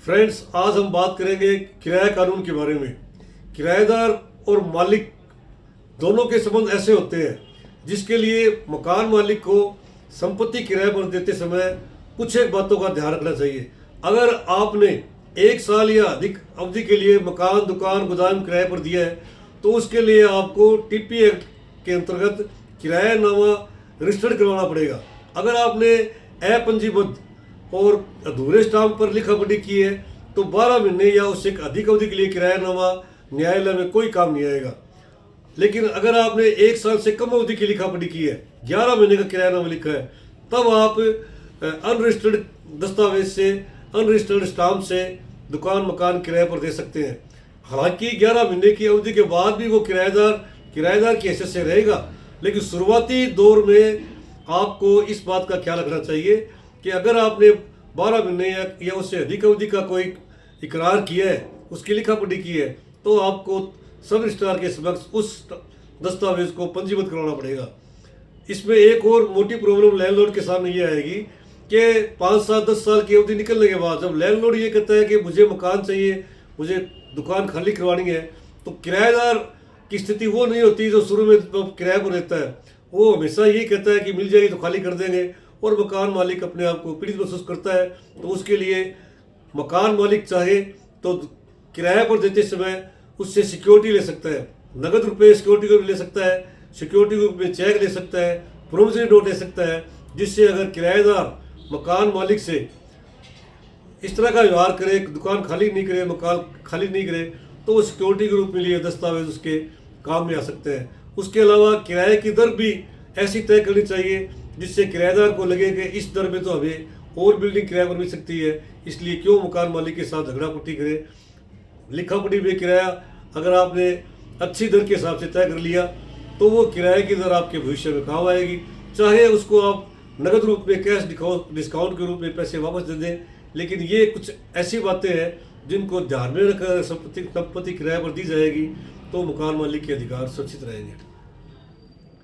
Friends, आज हम बात करेंगे किराया कानून के बारे में। किराएदार और मालिक दोनों के संबंध ऐसे होते हैं जिसके लिए मकान मालिक को संपत्ति किराए पर देते समय कुछ एक बातों का ध्यान रखना चाहिए। अगर आपने 1 साल या अधिक अवधि के लिए मकान, दुकान, गोदाम किराए पर दिया है तो उसके लिए आपको टीपी एक्ट के अंतर्गत किरायानामा रजिस्टर्ड करवाना पड़ेगा। अगर आपने अपंजीबद्ध और अधूरे स्टाम्प पर लिखा पढ़ी की है तो 12 महीने या उससे अधिक अवधि के लिए किरायानामा न्यायालय में कोई काम नहीं आएगा। लेकिन अगर आपने 1 साल से कम अवधि की लिखा पढ़ी की है, 11 महीने का किरायानामा लिखा है, तब आप अनरजिस्टर्ड दस्तावेज से, अनरजिस्टर्ड स्टाम्प से दुकान मकान किराए पर दे सकते हैं। हालांकि 11 महीने की अवधि के बाद भी वो किराएदार की हैसियत से रहेगा, लेकिन शुरुआती दौर में आपको इस बात का ख्याल रखना चाहिए कि अगर आपने 12 महीने या उससे अधिक अवधि का कोई इकरार किया है, उसकी लिखा पढ़ी की है, तो आपको सब रजिस्ट्रार के समक्ष उस दस्तावेज को पंजीबद्ध करवाना पड़ेगा। इसमें एक और मोटी प्रॉब्लम लैंडलॉर्ड के सामने ये आएगी कि 5 साल 10 साल की अवधि निकलने के बाद जब लैंडलॉर्ड ये कहता है कि मुझे मकान चाहिए, मुझे दुकान खाली करवानी है, तो किराएदार की स्थिति वो नहीं होती जो शुरू में किराए पर रहता है। वो हमेशा यही कहता है कि मिल जाएगी तो खाली कर देंगे, और मकान मालिक अपने आप को पीड़ित महसूस करता है। तो उसके लिए मकान मालिक चाहे तो किराए पर देते समय उससे सिक्योरिटी ले सकता है, नगद रुपए सिक्योरिटी को भी ले सकता है, सिक्योरिटी के रूप में चेक ले सकता है, प्रोमिसरी नोट ले सकता है, जिससे अगर किराएदार मकान मालिक से इस तरह का व्यवहार करे, दुकान खाली नहीं करे, मकान खाली नहीं करे, तो वो सिक्योरिटी के रूप में लिए दस्तावेज उसके काम में आ सकते हैं। उसके अलावा किराए की दर भी ऐसी तय करनी चाहिए जिससे किराएदार को लगे कि इस दर में तो हमें और बिल्डिंग किराए पर मिल सकती है, इसलिए क्यों मकान मालिक के साथ झगड़ा पुट्टी करे। लिखा पढ़ी में किराया अगर आपने अच्छी दर के हिसाब से तय कर लिया तो वो किराए की दर आपके भविष्य में काम आएगी। चाहे उसको आप नगद रूप में कैश डिस्काउंट के रूप में पैसे वापस दे दें, लेकिन ये कुछ ऐसी बातें हैं जिनको ध्यान में रखकर संपत्ति किराए पर दी जाएगी तो मकान मालिक के अधिकार सुरक्षित रहेंगे।